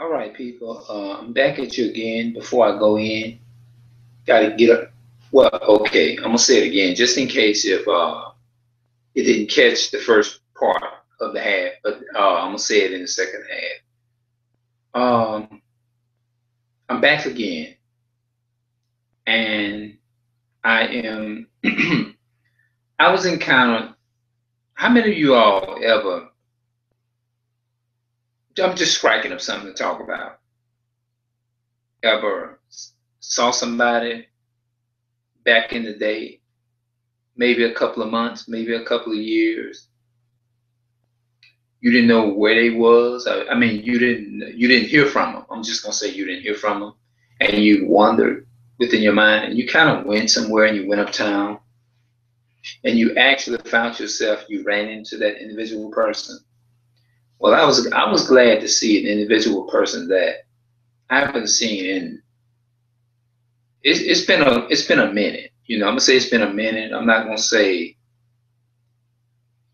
All right, people. I'm back at you again. Before I go in, gotta get up. Well, okay, I'm gonna say it again, just in case if it didn't catch the first part of the half. But I'm gonna say it in the second half. I'm back again, and I am. I was encountered. How many of you all ever? I'm just striking up something to talk about. Ever saw somebody back in the day, maybe a couple of months, maybe a couple of years. You didn't know where they was. I mean, you didn't hear from them. I'm just gonna say you didn't hear from them, and you wondered within your mind, and you kind of went somewhere, and you went uptown, and you actually found yourself. You ran into that individual person. Well, I was glad to see an individual person that I haven't seen in. It's been a minute. I'm gonna say it's been a minute. I'm not gonna say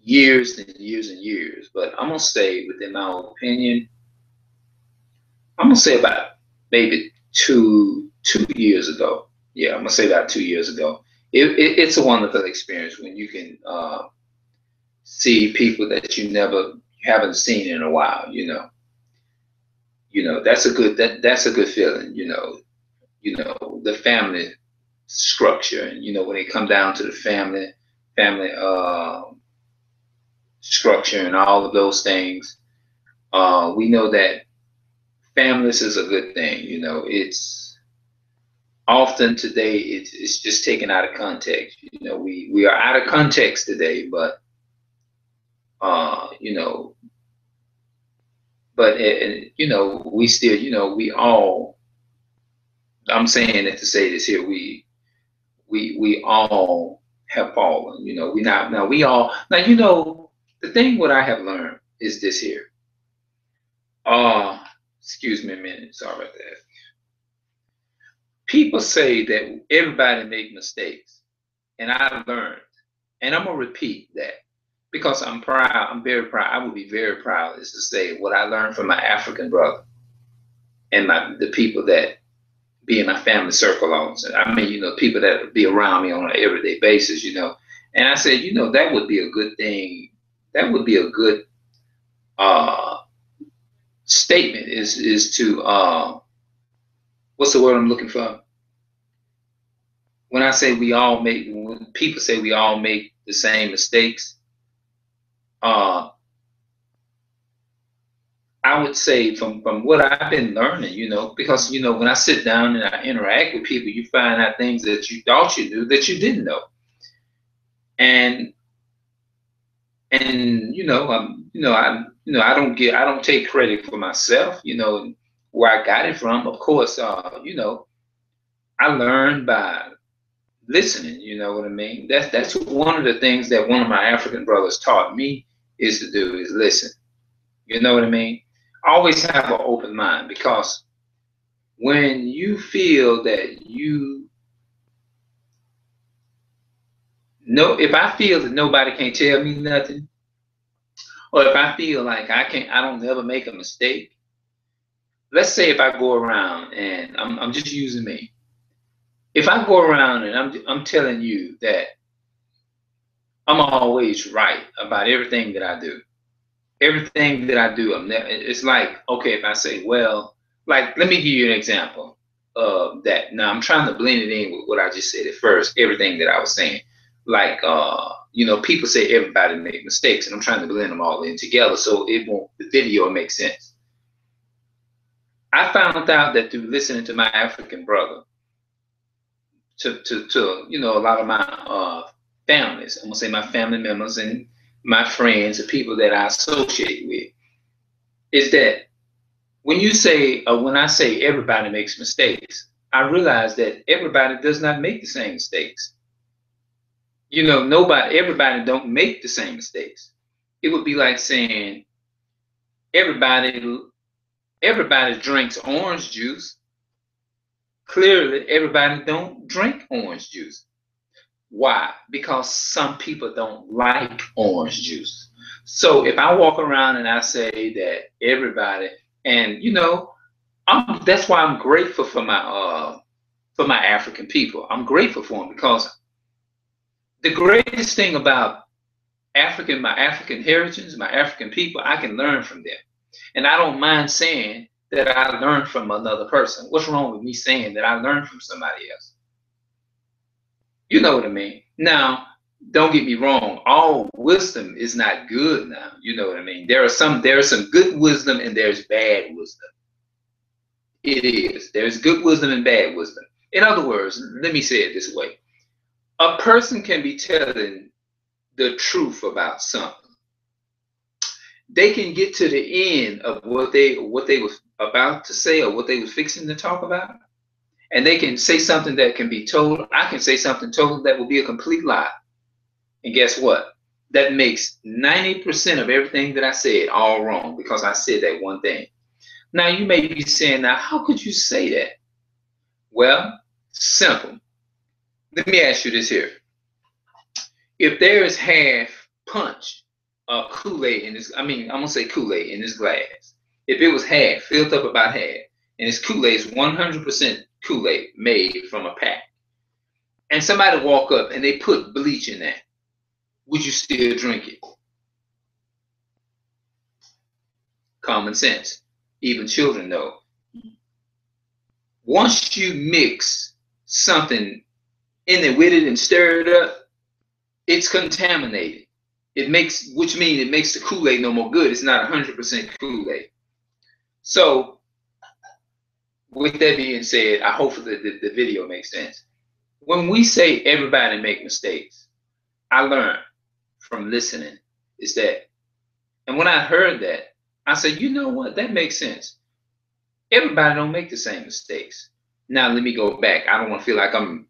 years and years and years, but I'm gonna say, within my opinion, I'm gonna say about maybe two years ago. Yeah, I'm gonna say about 2 years ago. It's a wonderful experience when you can see people that you haven't seen in a while. That's a good feeling. The family structure, and when they come down to the family structure and all of those things. We know that families is a good thing. It's often today it's just taken out of context. We are out of context today, but uh, you know, we still, we all. I'm saying it to say this here. We all have fallen. We now we all now. The thing what I have learned is this here. Uh, Excuse me a minute. Sorry about that. People say that everybody make mistakes, and I learned, and I'm gonna repeat that because I'm proud. I'm very proud. I would be very proud is to say what I learned from my African brother and the people that be in my family circle also. I mean, people that be around me on an everyday basis. And I said, that would be a good thing. That would be a good uh, statement is to what's the word I'm looking for? When I say when people say we all make the same mistakes, uh, I would say from what I've been learning, because when I sit down and I interact with people, you find out things that you thought you knew that you didn't know, and I don't take credit for myself, where I got it from. Of course, I learned by listening. You know what I mean? That's one of the things that one of my African brothers taught me is to do is listen. You know what I mean? Always have an open mind because when you feel that you know, if I feel that nobody can tell me nothing, or if I feel like I don't never make a mistake. Let's say if I go around and I'm just using me. If I go around and I'm telling you that I'm always right about everything that I do, everything that I do, it's like, okay, if I say, well, like, let me give you an example of that. Now, I'm trying to blend it in with what I just said at first, everything that I was saying. Like, people say everybody make mistakes, and I'm trying to blend them all in together so the video make sense. I found out that through listening to my African brother, to a lot of my families, I'm gonna say my family members and my friends, the people that I associate with, is that when I say everybody makes mistakes, I realize that everybody does not make the same mistakes. Everybody don't make the same mistakes. It would be like saying everybody everybody drinks orange juice. Clearly, everybody don't drink orange juice. Why? Because some people don't like orange juice. So if I walk around and I say that everybody, and That's why I'm grateful for my African people. I'm grateful for them because the greatest thing about my African heritage, my African people, I can learn from them. And I don't mind saying that I learned from another person. What's wrong with me saying that I learned from somebody else? You know what I mean? Now, don't get me wrong, all wisdom is not good now. You know what I mean? There's some good wisdom and there's bad wisdom. It is. There's good wisdom and bad wisdom. In other words, let me say it this way. A person can be telling the truth about something. They can get to the end of what they was about to say or what they was fixing to talk about, and they can say something that can be told. I can say something total that will be a complete lie. And guess what? That makes 90% of everything that I said all wrong because I said that one thing. Now you may be saying, now how could you say that? Well, simple. Let me ask you this here. If there is half punch Kool-Aid in this, I'm gonna say Kool-Aid in this glass. If it was half, filled up about half, and this Kool-Aid is 100% Kool-Aid made from a pack, and somebody walk up and they put bleach in that, would you still drink it? Common sense. Even children know. Once you mix something in there with it and stir it up, it's contaminated. Which means it makes the Kool-Aid no more good. It's not 100% Kool-Aid. So, with that being said, I hope the video makes sense. When we say everybody make mistakes, I learned from listening is that, and when I heard that, I said, you know what, that makes sense. Everybody don't make the same mistakes. Now let me go back. I don't want to feel like I'm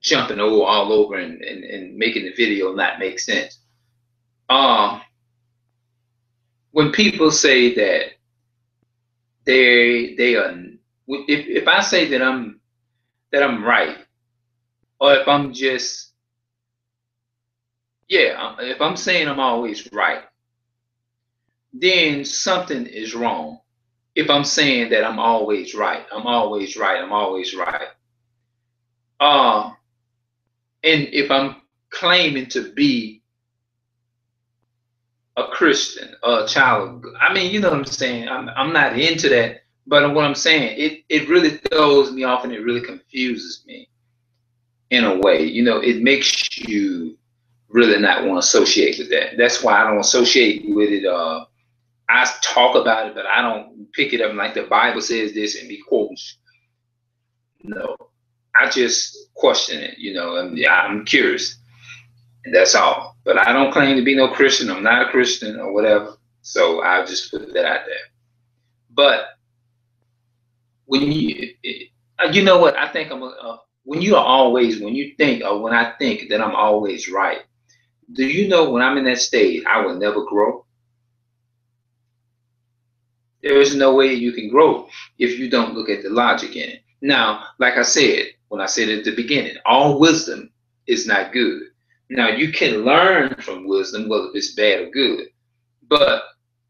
jumping all over and making the video not make sense. When people say that they are, if I say that I'm right, or if I'm just, if I'm saying I'm always right, then something is wrong. If I'm saying that I'm always right, I'm always right, I'm always right. And if I'm claiming to be a Christian, a child of, you know what I'm saying? I'm not into that, but what I'm saying, it really throws me off and it really confuses me in a way. You know, it makes you really not want to associate with that. That's why I don't associate with it. I talk about it, but I don't pick it up like the Bible says this and be quoting. No, I just question it, you know, and I'm curious. And that's all. But I don't claim to be no Christian. I'm not a Christian or whatever. So I'll just put that out there. But when you know what? I think when you think, or when I think that I'm always right, do you know when I'm in that state, I will never grow? There is no way you can grow if you don't look at the logic in it. Now, like I said, when I said at the beginning, all wisdom is not good. Now, you can learn from wisdom, whether it's bad or good, but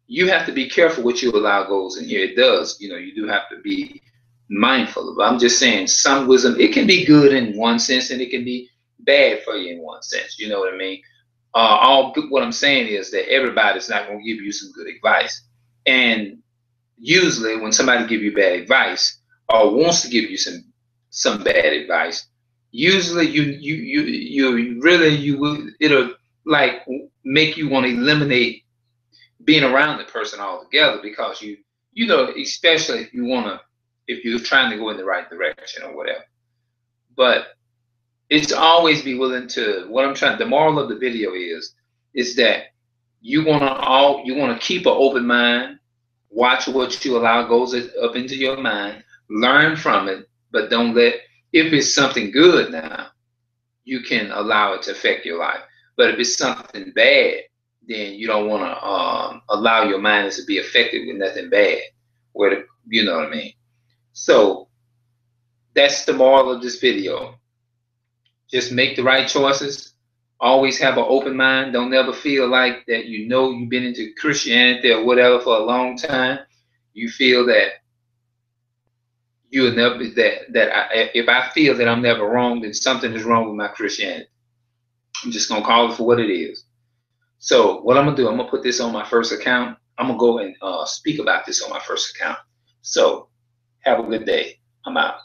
you have to be careful what you allow goes in here. It does, you know, you do have to be mindful of it. I'm just saying some wisdom, it can be good in one sense and it can be bad for you in one sense. You know what I mean? What I'm saying is that everybody's not going to give you some good advice. And usually when somebody give you bad advice or wants to give you some bad advice, usually it'll like make you want to eliminate being around the person altogether, because you know, especially if you're trying to go in the right direction or whatever. But it's always be willing to, the moral of the video is that you want to keep an open mind. Watch what you allow goes up into your mind. Learn from it, but don't let, if it's something good now, you can allow it to affect your life. But if it's something bad, then you don't want to allow your mind to be affected with nothing bad. You know what I mean? So that's the moral of this video. Just make the right choices. Always have an open mind. Don't ever feel like that you've been into Christianity or whatever for a long time. You feel that you'll never if I feel that I'm never wrong, then something is wrong with my Christianity. I'm just gonna call it for what it is. So what I'm gonna do, I'm gonna put this on my first account. I'm gonna go and speak about this on my first account. So have a good day. I'm out.